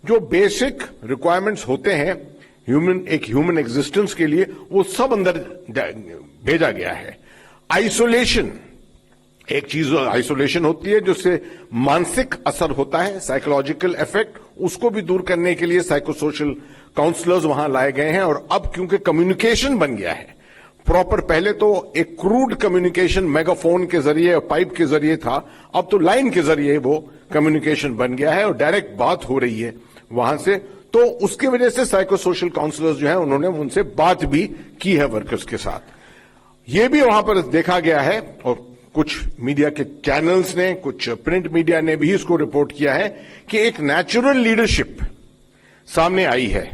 जो basic requirements होते हैं एक ह्यूमन एग्जिस्टेंस के लिए, वो सब अंदर भेजा गया है। आइसोलेशन, एक चीज आइसोलेशन होती है जिससे मानसिक असर होता है, साइकोलॉजिकल इफेक्ट, उसको भी दूर करने के लिए साइकोसोशल काउंसलर्स वहां लाए गए हैं। और अब क्योंकि कम्युनिकेशन बन गया है प्रॉपर, पहले तो एक क्रूड कम्युनिकेशन मेगाफोन के जरिए, पाइप के जरिए था, अब तो लाइन के जरिए वो कम्युनिकेशन बन गया है और डायरेक्ट बात हो रही है वहां से। तो उसकी वजह से साइकोसोशल काउंसलर्स जो है उन्होंने उनसे बात भी की है वर्कर्स के साथ। ये भी वहां पर देखा गया है और कुछ मीडिया के चैनल्स ने, कुछ प्रिंट मीडिया ने भी इसको रिपोर्ट किया है कि एक नेचुरल लीडरशिप सामने आई है।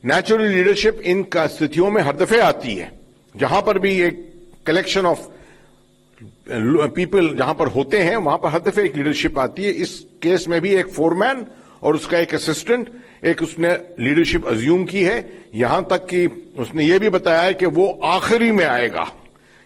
नेचुरल लीडरशिप इन स्थितियों में हर दफे आती है, जहां पर भी एक कलेक्शन ऑफ पीपल जहां पर होते हैं वहां पर हर दफे एक लीडरशिप आती है। इस केस में भी एक फोरमैन और उसका एक असिस्टेंट, एक उसने लीडरशिप अज्यूम की है, यहां तक कि उसने ये भी बताया है कि वो आखिरी में आएगा।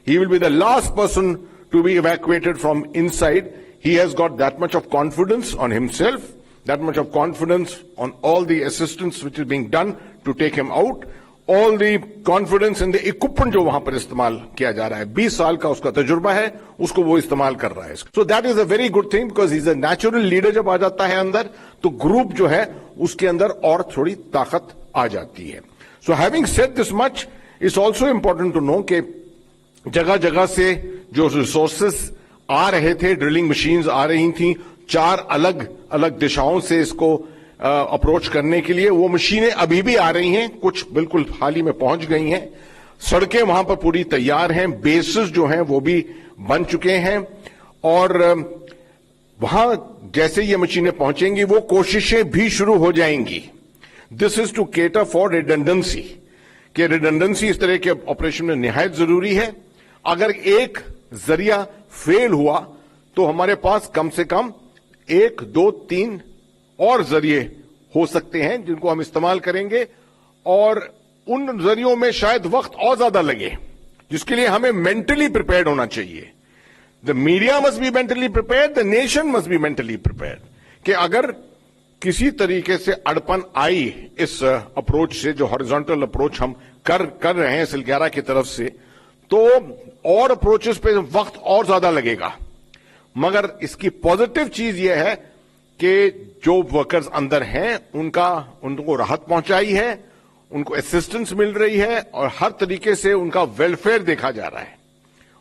He will be the last person to be evacuated from inside. He has got that much of confidence on himself, that much of confidence on all the assistance which is being done to take him out, all the confidence in the equipment जो वहां पर इस्तेमाल किया जा रहा है। 20 साल का उसका तजुर्बा है, उसको वो इस्तेमाल कर रहा है। So that is a very good thing because he's a natural leader। जब आ जाता है अंदर तो ग्रुप जो है उसके अंदर और थोड़ी ताकत आ जाती है। So having said this much, it's also important to know कि जगह जगह से जो रिसोर्सेस आ रहे थे, ड्रिलिंग मशीन्स आ रही थी 4 अलग अलग दिशाओं से इसको अप्रोच करने के लिए, वो मशीनें अभी भी आ रही हैं, कुछ बिल्कुल हाल ही में पहुंच गई हैं। सड़कें वहां पर पूरी तैयार हैं, बेसिस जो हैं वो भी बन चुके हैं और वहां जैसे ये मशीनें पहुंचेंगी वो कोशिशें भी शुरू हो जाएंगी। This is to cater for redundancy, कि रिडंडेंसी इस तरह के ऑपरेशन में निहायत जरूरी है। अगर एक जरिया फेल हुआ तो हमारे पास कम से कम 1, 2, 3 और जरिए हो सकते हैं जिनको हम इस्तेमाल करेंगे और उन जरियों में शायद वक्त और ज्यादा लगे, जिसके लिए हमें मेंटली प्रिपेयर्ड होना चाहिए। The media must be mentally prepared, the nation must be mentally prepared, कि अगर किसी तरीके से अड़पन आई इस अप्रोच से, जो हॉरिजॉन्टल अप्रोच हम कर रहे हैं सिलग्यारा की तरफ से, तो और अप्रोचेस पे वक्त और ज्यादा लगेगा। मगर इसकी पॉजिटिव चीज यह है कि जो वर्कर्स अंदर हैं उनको राहत पहुंचाई है, उनको असिस्टेंस मिल रही है और हर तरीके से उनका वेलफेयर देखा जा रहा है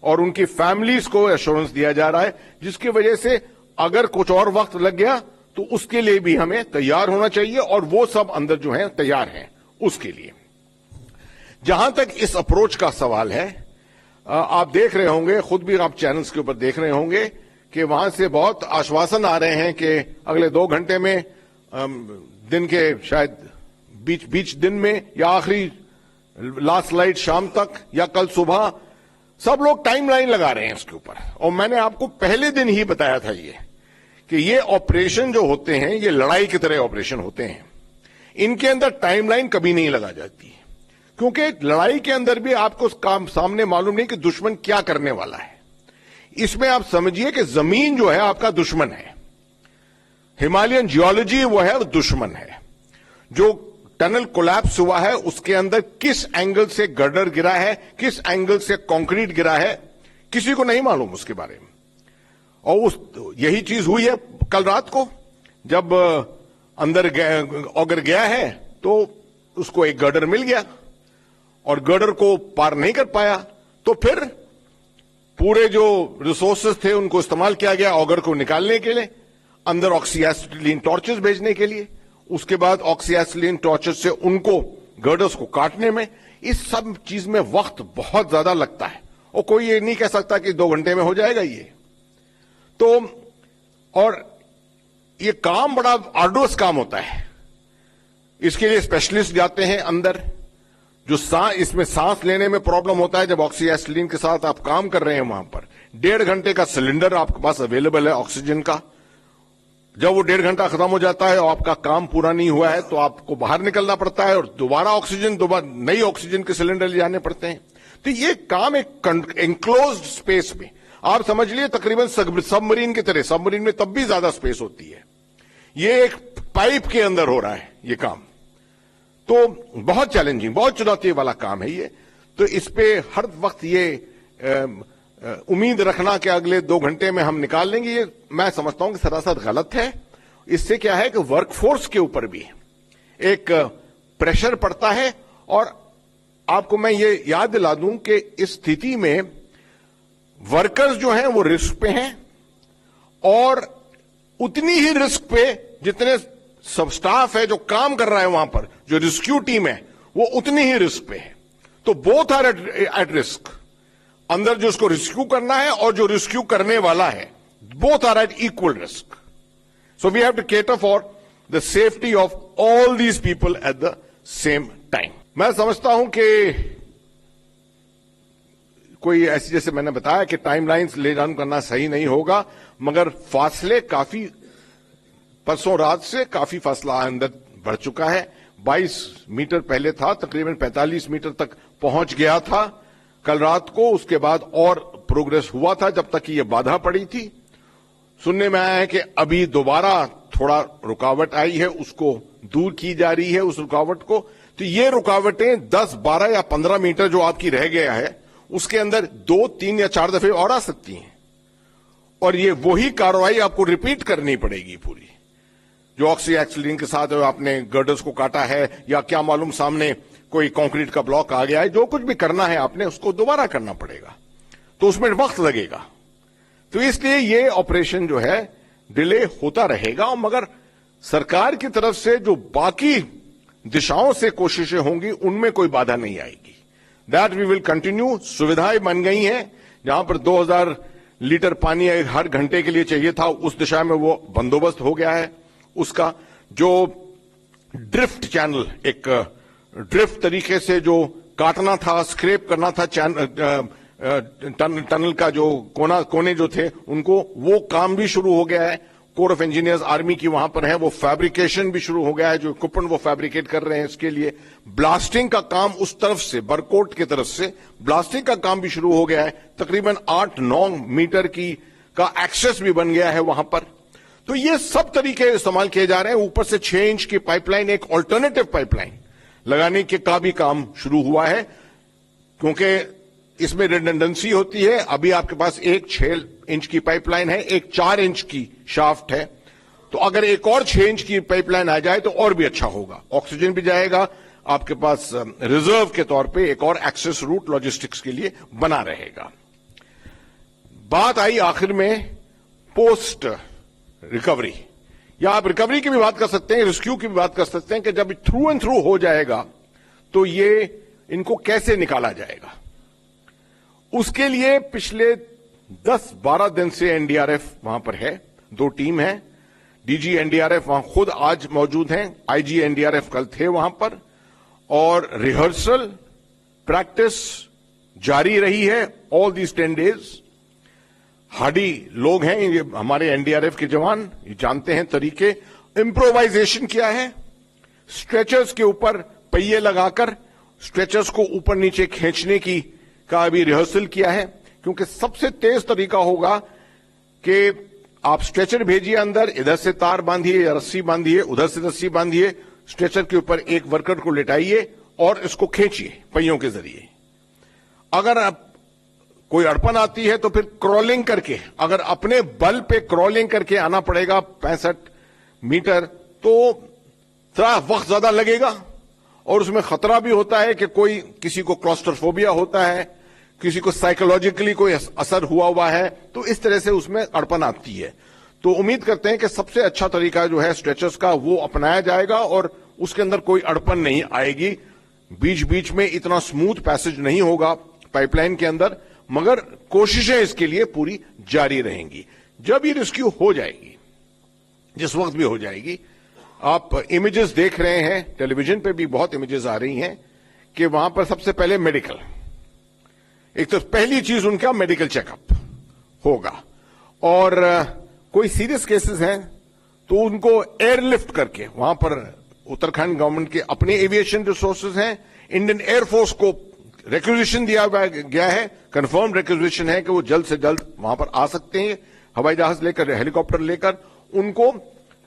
और उनकी फैमिलीज को एश्योरेंस दिया जा रहा है, जिसकी वजह से अगर कुछ और वक्त लग गया तो उसके लिए भी हमें तैयार होना चाहिए और वो सब अंदर जो है तैयार हैं उसके लिए। जहां तक इस अप्रोच का सवाल है, आप देख रहे होंगे, खुद भी आप चैनल्स के ऊपर देख रहे होंगे कि वहां से बहुत आश्वासन आ रहे हैं कि अगले 2 घंटे में, दिन के शायद बीच दिन में या आखिरी लास्ट लाइट शाम तक या कल सुबह, सब लोग टाइमलाइन लगा रहे हैं इसके ऊपर। और मैंने आपको पहले दिन ही बताया था कि ये ऑपरेशन जो होते हैं ये लड़ाई की तरह ऑपरेशन होते हैं, इनके अंदर टाइमलाइन कभी नहीं लगा जाती, क्योंकि लड़ाई के अंदर भी आपको काम सामने मालूम नहीं कि दुश्मन क्या करने वाला है। इसमें आप समझिए कि जमीन जो है आपका दुश्मन है, हिमालयन जियोलॉजी वो है, दुश्मन है। जो टनल कोलैप्स हुआ है उसके अंदर किस एंगल से गर्डर गिरा है, किस एंगल से कंक्रीट गिरा है, किसी को नहीं मालूम उसके बारे में। और यही चीज हुई है कल रात को, जब अंदर ऑगर गया है तो उसको एक गर्डर मिल गया और गर्डर को पार नहीं कर पाया, तो फिर पूरे जो रिसोर्सेज थे उनको इस्तेमाल किया गया ऑगर को निकालने के लिए, अंदर ऑक्सीएसिटिलीन टॉर्चेस भेजने के लिए, उसके बाद ऑक्सीएसिटिलीन टॉर्चेस से उनको गर्डर्स को काटने में। इस सब चीज में वक्त बहुत ज्यादा लगता है और कोई ये नहीं कह सकता कि 2 घंटे में हो जाएगा ये। तो और ये काम बड़ा आर्डुअस काम होता है, इसके लिए स्पेशलिस्ट जाते हैं अंदर। जो इसमें सांस लेने में प्रॉब्लम होता है, जब ऑक्सीएसिटिलीन के साथ आप काम कर रहे हैं, वहां पर 1.5 घंटे का सिलेंडर आपके पास अवेलेबल है ऑक्सीजन का। जब वो 1.5 घंटा खत्म हो जाता है और आपका काम पूरा नहीं हुआ है तो आपको बाहर निकलना पड़ता है और दोबारा नई ऑक्सीजन के सिलेंडर ले जाने पड़ते हैं। तो ये काम एक एनक्लोज्ड स्पेस में, आप समझ लिए तकरीबन सबमरीन की तरह, सबमरीन में तब भी ज्यादा स्पेस होती है, ये एक पाइप के अंदर हो रहा है ये काम, तो बहुत चैलेंजिंग, बहुत चुनौती वाला काम है ये। तो इस पे हर वक्त ये उम्मीद रखना कि अगले 2 घंटे में हम निकाल लेंगे, ये मैं समझता हूं कि सरासर गलत है। इससे क्या है कि वर्कफोर्स के ऊपर भी एक प्रेशर पड़ता है। और आपको मैं ये याद दिला दूं कि इस स्थिति में वर्कर्स जो हैं वो रिस्क पे हैं, और उतनी ही रिस्क पे जितने सब स्टाफ है जो काम कर रहा है वहां पर, जो रेस्क्यू टीम है वो उतनी ही रिस्क पे है। तो बोथ आर एट रिस्क, अंदर जो उसको रेस्क्यू करना है और जो रेस्क्यू करने वाला है, both are at equal risk. So we have to cater for the safety of all these people at the same time. मैं समझता हूं कि कोई ऐसी, जैसे मैंने बताया कि टाइमलाइंस ले डाउन करना सही नहीं होगा, मगर फासले काफी, परसों रात से काफी फासला अंदर बढ़ चुका है। 22 मीटर पहले था, तकरीबन 45 मीटर तक पहुंच गया था कल रात को। उसके बाद और प्रोग्रेस हुआ था जब तक कि यह बाधा पड़ी थी। सुनने में आया है कि अभी दोबारा थोड़ा रुकावट आई है, उसको दूर की जा रही है उस रुकावट को। तो ये रुकावटें 10, 12 या 15 मीटर जो आपकी रह गया है उसके अंदर 2, 3 या 4 दफे और आ सकती हैं, और ये वही कार्रवाई आपको रिपीट करनी पड़ेगी पूरी। जो ऑक्सी के साथ आपने गर्डर्स को काटा है, या क्या मालूम सामने कोई कंक्रीट का ब्लॉक आ गया है, जो कुछ भी करना है आपने उसको दोबारा करना पड़ेगा, तो उसमें वक्त लगेगा। तो इसलिए ये ऑपरेशन जो है डिले होता रहेगा, मगर सरकार की तरफ से जो बाकी दिशाओं से कोशिशें होंगी उनमें कोई बाधा नहीं आएगी। That we will continue. सुविधाएं बन गई हैं, जहां पर 2000 लीटर पानी हर घंटे के लिए चाहिए था, उस दिशा में वो बंदोबस्त हो गया है। उसका जो ड्रिफ्ट चैनल, एक ड्रिफ्ट तरीके से जो काटना था, स्क्रैप करना था टनल का जो कोने जो थे उनको, वो काम भी शुरू हो गया है। कोर ऑफ इंजीनियर्स आर्मी की वहां पर है, वो फैब्रिकेशन भी शुरू हो गया है, जो इक्विपमेंट वो फैब्रिकेट कर रहे हैं इसके लिए। ब्लास्टिंग का काम उस तरफ से, बरकोट की तरफ से ब्लास्टिंग का काम भी शुरू हो गया है। तकरीबन 8-9 मीटर का एक्सेस भी बन गया है वहां पर। तो ये सब तरीके इस्तेमाल किए जा रहे हैं। ऊपर से 6 इंच की पाइपलाइन, एक ऑल्टरनेटिव पाइपलाइन लगाने के का भी काम शुरू हुआ है, क्योंकि इसमें रिडंडेंसी होती है। अभी आपके पास एक 6 इंच की पाइपलाइन है, एक 4 इंच की शाफ्ट है, तो अगर एक और 6 इंच की पाइपलाइन आ जाए तो और भी अच्छा होगा। ऑक्सीजन भी जाएगा, आपके पास रिजर्व के तौर पे एक और एक्सेस रूट लॉजिस्टिक्स के लिए बना रहेगा। बात आई आखिर में पोस्ट रिकवरी, या आप रिकवरी की भी बात कर सकते हैं, रेस्क्यू की भी बात कर सकते हैं, कि जब थ्रू एंड थ्रू हो जाएगा तो ये इनको कैसे निकाला जाएगा। उसके लिए पिछले 10-12 दिन से एनडीआरएफ वहां पर है, 2 टीम है। डीजी एनडीआरएफ वहां खुद आज मौजूद हैं, आईजी एनडीआरएफ कल थे वहां पर, और रिहर्सल प्रैक्टिस जारी रही है ऑल दीज 10 डेज। हार्डी लोग हैं ये हमारे एनडीआरएफ के जवान, ये जानते हैं तरीके। इंप्रोवाइजेशन किया है, स्ट्रेचर्स के ऊपर पहिए लगाकर स्ट्रेचर्स को ऊपर नीचे खींचने का अभी रिहर्सल किया है, क्योंकि सबसे तेज तरीका होगा कि आप स्ट्रेचर भेजिए अंदर, इधर से तार बांधिए या रस्सी बांधिए, उधर से रस्सी बांधिए, स्ट्रेचर के ऊपर एक वर्कर को लेटाइए और इसको खींचिए पहियों के जरिए। अगर आप कोई अड़पन आती है तो फिर क्रॉलिंग करके, अगर अपने बल पे क्रॉलिंग करके आना पड़ेगा 65 मीटर, तो थोड़ा वक्त ज्यादा लगेगा, और उसमें खतरा भी होता है कि कोई, किसी को क्लॉस्ट्रोफोबिया होता है, किसी को साइकोलॉजिकली कोई असर हुआ है, तो इस तरह से उसमें अड़पन आती है। तो उम्मीद करते हैं कि सबसे अच्छा तरीका जो है स्ट्रेचर्स का वो अपनाया जाएगा और उसके अंदर कोई अड़पन नहीं आएगी। बीच बीच में इतना स्मूथ पैसेज नहीं होगा पाइपलाइन के अंदर, मगर कोशिशें इसके लिए पूरी जारी रहेंगी। जब ये रेस्क्यू हो जाएगी, जिस वक्त भी हो जाएगी, आप इमेजेस देख रहे हैं, टेलीविजन पे भी बहुत इमेजेस आ रही हैं कि वहां पर सबसे पहले मेडिकल, एक तो पहली चीज उनका मेडिकल चेकअप होगा, और कोई सीरियस केसेस हैं तो उनको एयरलिफ्ट करके वहां पर उत्तराखंड गवर्नमेंट के अपने एविएशन रिसोर्सेज हैं, इंडियन एयरफोर्स को रिक्विजिशन दिया गया है, कंफर्म रिक्विजिशन है कि वो जल्द से जल्द वहां पर आ सकते हैं, हवाई जहाज लेकर, हेलीकॉप्टर लेकर, उनको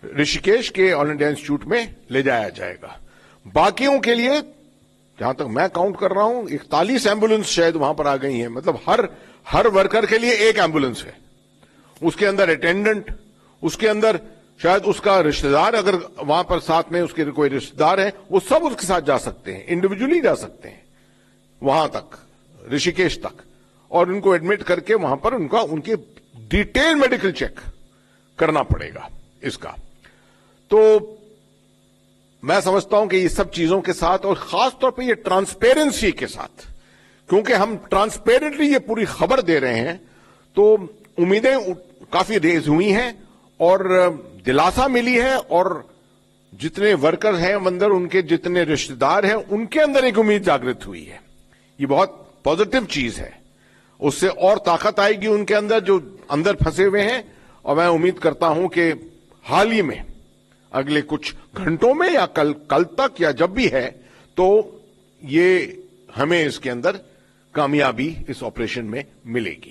ऋषिकेश के ऑल इंडिया इंस्टीट्यूट में ले जाया जाएगा। बाकियों के लिए जहां तक मैं काउंट कर रहा हूं 41 एम्बुलेंस शायद वहां पर आ गई हैं। मतलब हर वर्कर के लिए एक एम्बुलेंस है, उसके अंदर अटेंडेंट, उसके अंदर शायद उसका रिश्तेदार, अगर वहां पर साथ में उसके कोई रिश्तेदार है वो सब उसके साथ जा सकते हैं, इंडिविजुअली जा सकते हैं वहां तक, ऋषिकेश तक, और उनको एडमिट करके वहां पर उनके डिटेल मेडिकल चेक करना पड़ेगा इसका। तो मैं समझता हूं कि ये सब चीजों के साथ और खास तौर पे ये ट्रांसपेरेंसी के साथ, क्योंकि हम ट्रांसपेरेंटली ये पूरी खबर दे रहे हैं, तो उम्मीदें काफी रेज हुई हैं और दिलासा मिली है, और जितने वर्कर हैं अंदर, उनके जितने रिश्तेदार हैं, उनके अंदर एक उम्मीद जागृत हुई है। ये बहुत पॉजिटिव चीज है, उससे और ताकत आएगी उनके अंदर जो अंदर फंसे हुए हैं। और मैं उम्मीद करता हूं कि हाल ही में अगले कुछ घंटों में या कल तक या जब भी है, तो ये हमें इसके अंदर कामयाबी इस ऑपरेशन में मिलेगी।